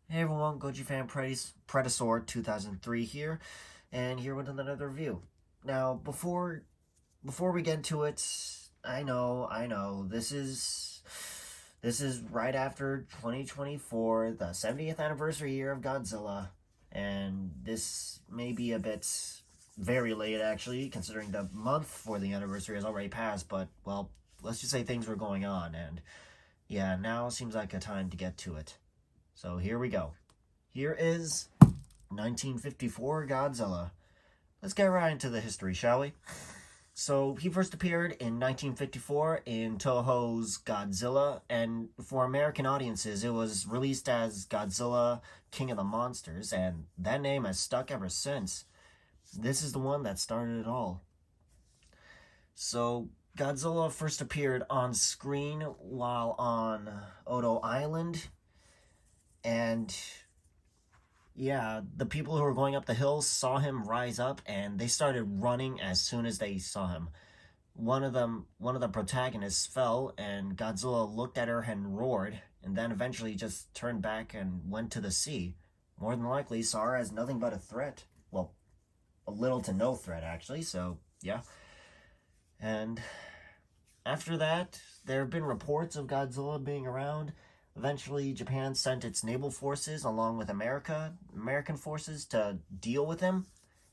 Hey everyone, Goji Fan Predator 2003 here, and here with another review. Now, before we get into it, I know, this is right after 2024, the 70th anniversary year of Godzilla, and this may be a bit very late actually, considering the month for the anniversary has already passed. But well, let's just say things were going on, and yeah, now seems like a time to get to it. So here we go. Here is 1954 Godzilla. Let's get right into the history, shall we? So he first appeared in 1954 in Toho's Godzilla, and for American audiences, it was released as Godzilla King of the Monsters, and that name has stuck ever since. This is the one that started it all. So Godzilla first appeared on screen while on Odo Island, and yeah, the people who were going up the hill saw him rise up and they started running as soon as they saw him. One of the protagonists fell and Godzilla looked at her and roared and then eventually just turned back and went to the sea. More than likely saw her as nothing but a threat. Well, a little to no threat actually, so yeah. And after that, there have been reports of Godzilla being around. Eventually, Japan sent its naval forces along with American forces to deal with him.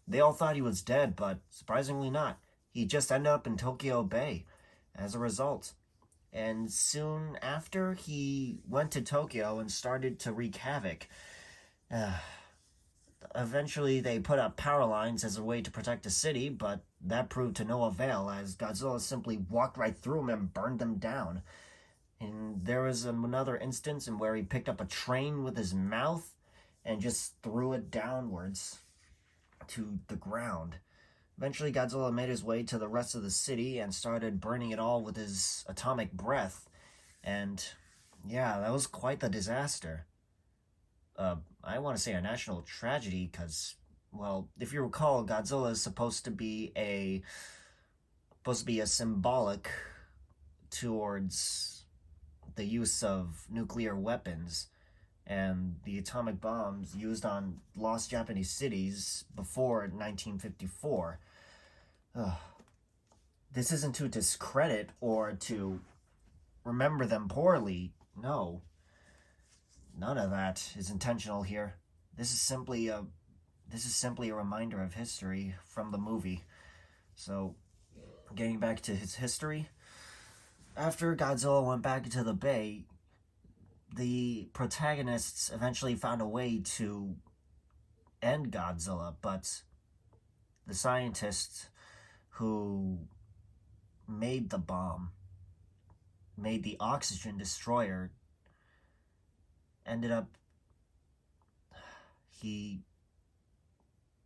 They all thought he was dead, but surprisingly not. He just ended up in Tokyo Bay as a result. And soon after, he went to Tokyo and started to wreak havoc. Uh, Eventually, they put up power lines as a way to protect the city, but that proved to no avail as Godzilla simply walked right through them and burned them down. And there was another instance in where he picked up a train with his mouth and just threw it downwards to the ground. Eventually, Godzilla made his way to the rest of the city and started burning it all with his atomic breath. And yeah, that was quite the disaster. I want to say a national tragedy because, well, if you recall, Godzilla is supposed to be a symbolic towards the use of nuclear weapons and the atomic bombs used on lost Japanese cities before 1954. Ugh. This isn't to discredit or to remember them poorly. No, none of that is intentional here. This is simply a this is simply a reminder of history from the movie. So, getting back to his history, after Godzilla went back into the bay, the protagonists eventually found a way to end Godzilla, but the scientist who made the bomb, made the oxygen destroyer, ended up he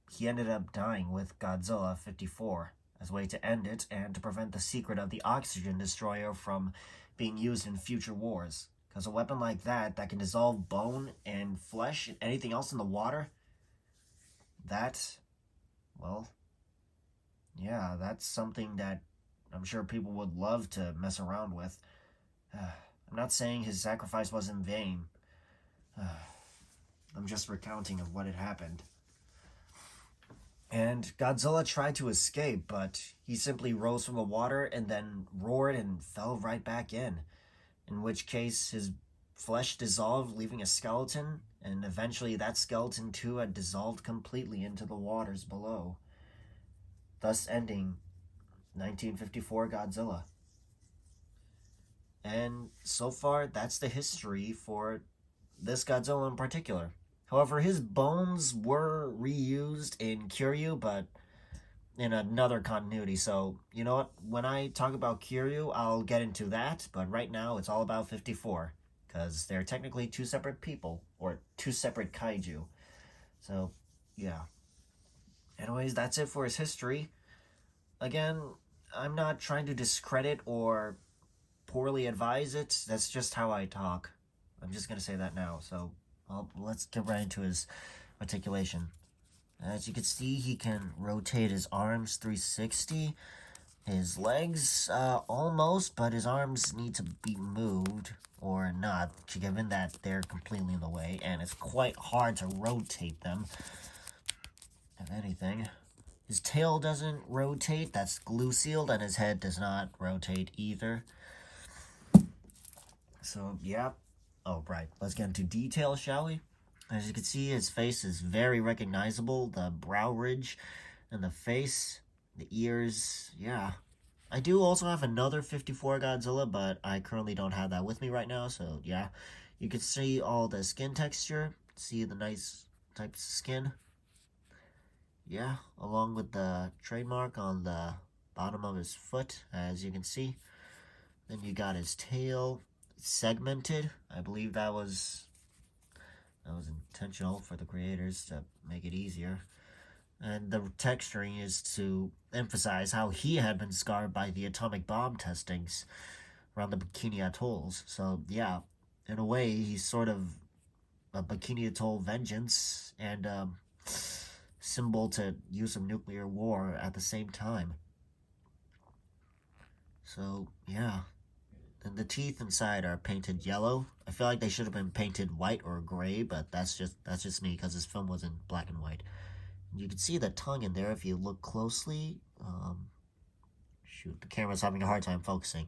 he ended up dying with Godzilla 54 as a way to end it and to prevent the secret of the oxygen destroyer from being used in future wars. Because a weapon like that can dissolve bone and flesh and anything else in the water, that, well, yeah, that's something that I'm sure people would love to mess around with. I'm not saying his sacrifice was in vain. I'm just recounting of what had happened. And Godzilla tried to escape, but he simply rose from the water and then roared and fell right back in which case his flesh dissolved, leaving a skeleton, and eventually that skeleton too had dissolved completely into the waters below, thus ending 1954 Godzilla. And so far, that's the history for this Godzilla in particular. However, his bones were reused in Kiryu, but in another continuity. So, you know what? When I talk about Kiryu, I'll get into that, but right now it's all about 54, because they're technically two separate people, or two separate kaiju. So, yeah. Anyways, that's it for his history. Again, I'm not trying to discredit or poorly advise it. That's just how I talk. I'm just gonna say that now. So, well, let's get right into his articulation. As you can see, he can rotate his arms 360, His legs, almost, but his arms need to be moved, or not, given that they're completely in the way, and it's quite hard to rotate them, if anything. His tail doesn't rotate, that's glue sealed, and his head does not rotate either. So, yeah. Oh, right. Let's get into detail, shall we? As you can see, his face is very recognizable. The brow ridge and the face, the ears, yeah. I do also have another 54 Godzilla, but I currently don't have that with me right now, so yeah. You can see all the skin texture, see the nice types of skin. Yeah, along with the trademark on the bottom of his foot, as you can see. Then you got his tail segmented. I believe that was intentional for the creators to make it easier. And the texturing is to emphasize how he had been scarred by the atomic bomb testings around the Bikini Atolls. So, yeah, in a way, he's sort of a Bikini Atoll vengeance and symbol to use of nuclear war at the same time. So, yeah. And the teeth inside are painted yellow. I feel like they should have been painted white or gray, but that's just me because this film was in black and white. You can see the tongue in there if you look closely. Shoot, the camera's having a hard time focusing.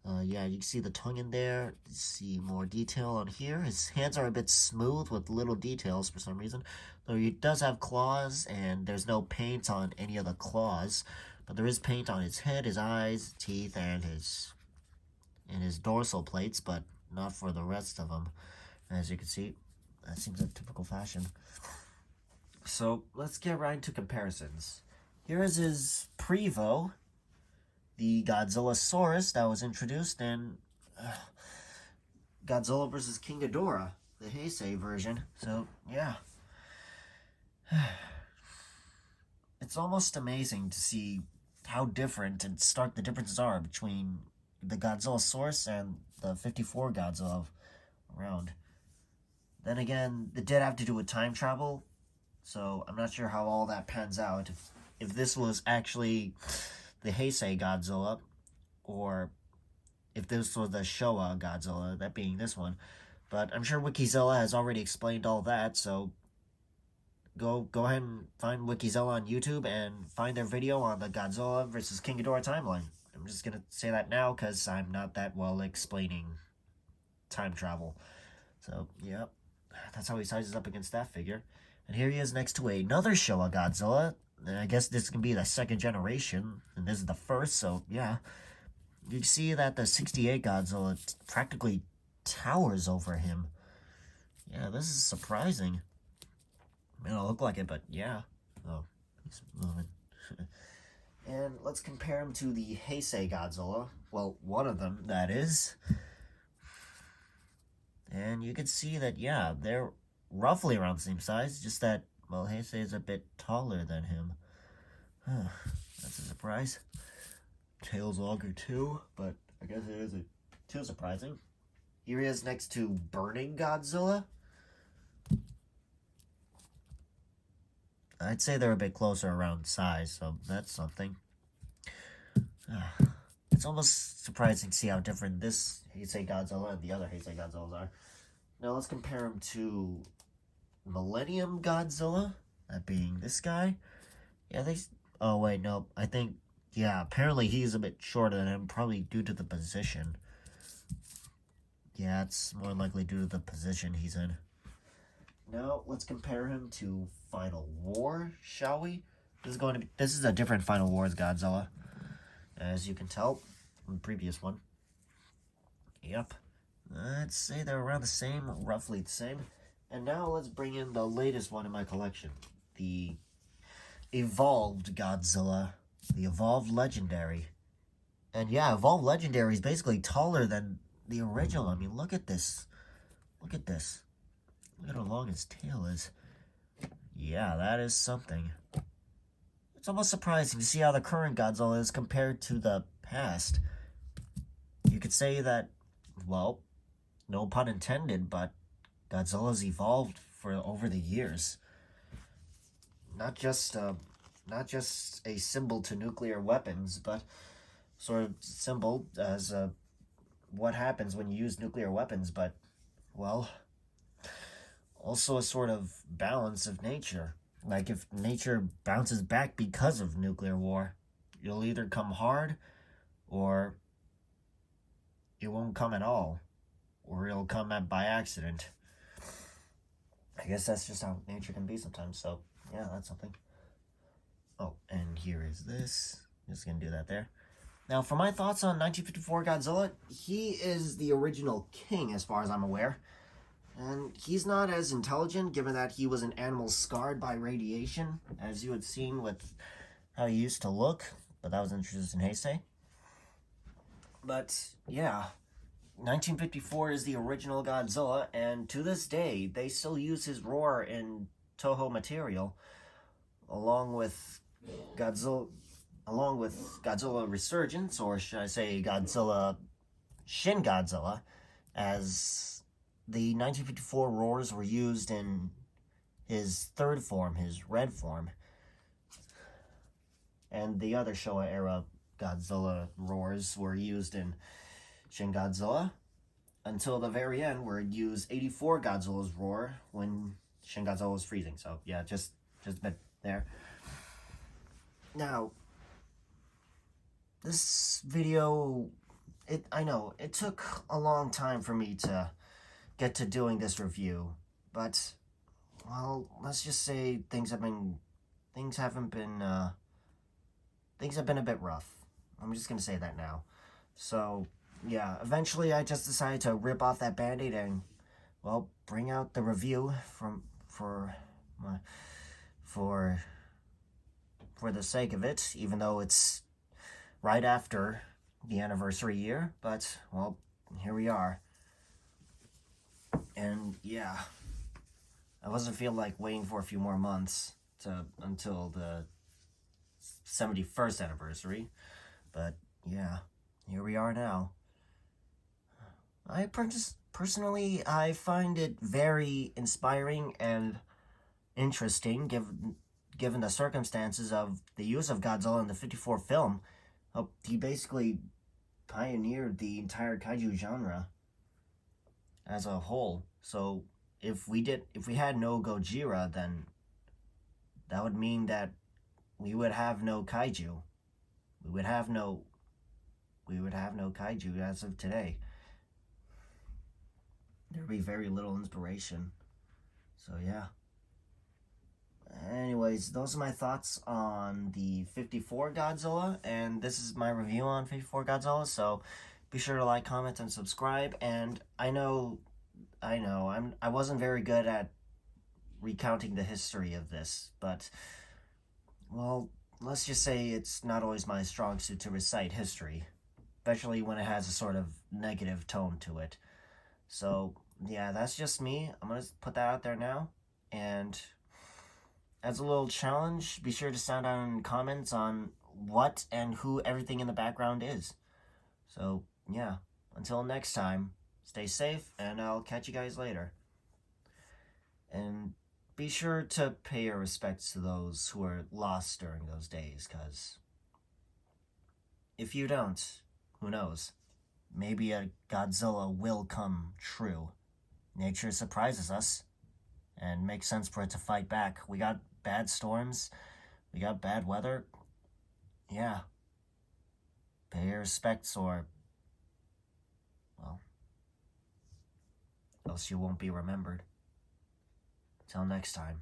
Yeah, you can see the tongue in there. See more detail on here. His hands are a bit smooth with little details for some reason. Though he does have claws, and there's no paint on any of the claws. But there is paint on his head, his eyes, teeth, and his dorsal plates, but not for the rest of them. As you can see, that seems a typical fashion. So, let's get right into comparisons. Here is his Prevo, the Godzillasaurus that was introduced in Godzilla vs. King Ghidorah, the Heisei version. So, yeah. It's almost amazing to see how different and stark the differences are between the Godzillasaurus and the 54 Godzilla around. Then again, it did have to do with time travel, so I'm not sure how all that pans out. If this was actually the Heisei Godzilla, or if this was the Showa Godzilla, that being this one. But I'm sure Wikizilla has already explained all that, so go ahead and find Wikizilla on YouTube and find their video on the Godzilla vs. King Ghidorah timeline. I'm just gonna say that now because I'm not that well explaining time travel. So, yep, that's how he sizes up against that figure. And here he is next to another Showa Godzilla. And I guess this can be the second generation, and this is the first, so yeah. You see that the 68 Godzilla practically towers over him. Yeah, this is surprising. It may not look like it, but yeah. Oh, he's moving. And let's compare him to the Heisei Godzilla. Well, one of them, that is. And you can see that, yeah, they're roughly around the same size, just that, well, Heisei is a bit taller than him. That's a surprise. Tail's longer too, but I guess it isn't too surprising. Here he is next to Burning Godzilla. I'd say they're a bit closer around size, so that's something. It's almost surprising to see how different this Heisei Godzilla and the other Heisei Godzillas are. Now let's compare him to Millennium Godzilla, that being this guy. Yeah, oh wait, no, I think, yeah, apparently he's a bit shorter than him, probably due to the position. Yeah, it's more likely due to the position he's in. Now, let's compare him to Final War, shall we? This is a different Final Wars Godzilla, as you can tell from the previous one. Yep. I'd say they're around the same, roughly the same. And now let's bring in the latest one in my collection, the Evolved Godzilla, the Evolved Legendary. And yeah, Evolved Legendary is basically taller than the original. I mean, look at this. Look at this. Look at how long his tail is. Yeah, that is something. It's almost surprising to see how the current Godzilla is compared to the past. You could say that, well, no pun intended, but Godzilla's evolved for over the years. Not just not just a symbol to nuclear weapons, but sort of symbol as what happens when you use nuclear weapons, but, well, also a sort of balance of nature. Like, if nature bounces back because of nuclear war, you'll either come hard or it won't come at all, or it'll come at by accident. I guess that's just how nature can be sometimes, so yeah, that's something. Oh, and here is this. Just gonna do that there. Now, for my thoughts on 1954 Godzilla, he is the original king as far as I'm aware. And he's not as intelligent, given that he was an animal scarred by radiation, as you had seen with how he used to look. But that was introduced in Heisei. But, yeah, 1954 is the original Godzilla, and to this day, they still use his roar in Toho material, along with Godzilla Resurgence, or should I say Godzilla Shin Godzilla, as the 1954 roars were used in his third form, his red form, and the other Showa era Godzilla roars were used in Shin Godzilla until the very end, where it used 84 Godzilla's roar when Shin Godzilla was freezing. So yeah, just a bit there. Now, this video, I know it took a long time for me to get to doing this review, but, well, let's just say things have been a bit rough. I'm just gonna say that now. So yeah, eventually I just decided to rip off that band-aid and, well, bring out the review for the sake of it, even though it's right after the anniversary year. But, well, here we are. And yeah, I wasn't feeling like waiting for a few more months until the 71st anniversary, but yeah, here we are now. Personally, I find it very inspiring and interesting, given the circumstances of the use of Godzilla in the 54 film. He basically pioneered the entire kaiju genre as a whole. So if we had no Gojira, then that would mean that we would have no kaiju. We would have no kaiju as of today. There'd be very little inspiration. So yeah. Anyways, those are my thoughts on the 54 Godzilla, and this is my review on 54 Godzilla, so be sure to like, comment, and subscribe. And I wasn't very good at recounting the history of this, but, well, let's just say it's not always my strong suit to recite history, especially when it has a sort of negative tone to it. So, yeah, that's just me. I'm going to put that out there now, and as a little challenge, be sure to sound out in comments on what and who everything in the background is. So, yeah, until next time, stay safe, and I'll catch you guys later. And be sure to pay your respects to those who were lost during those days, because if you don't, who knows? Maybe a Godzilla will come true. Nature surprises us, and makes sense for it to fight back. We got bad storms, we got bad weather. Yeah. Pay your respects, or, well, else you won't be remembered. Till next time.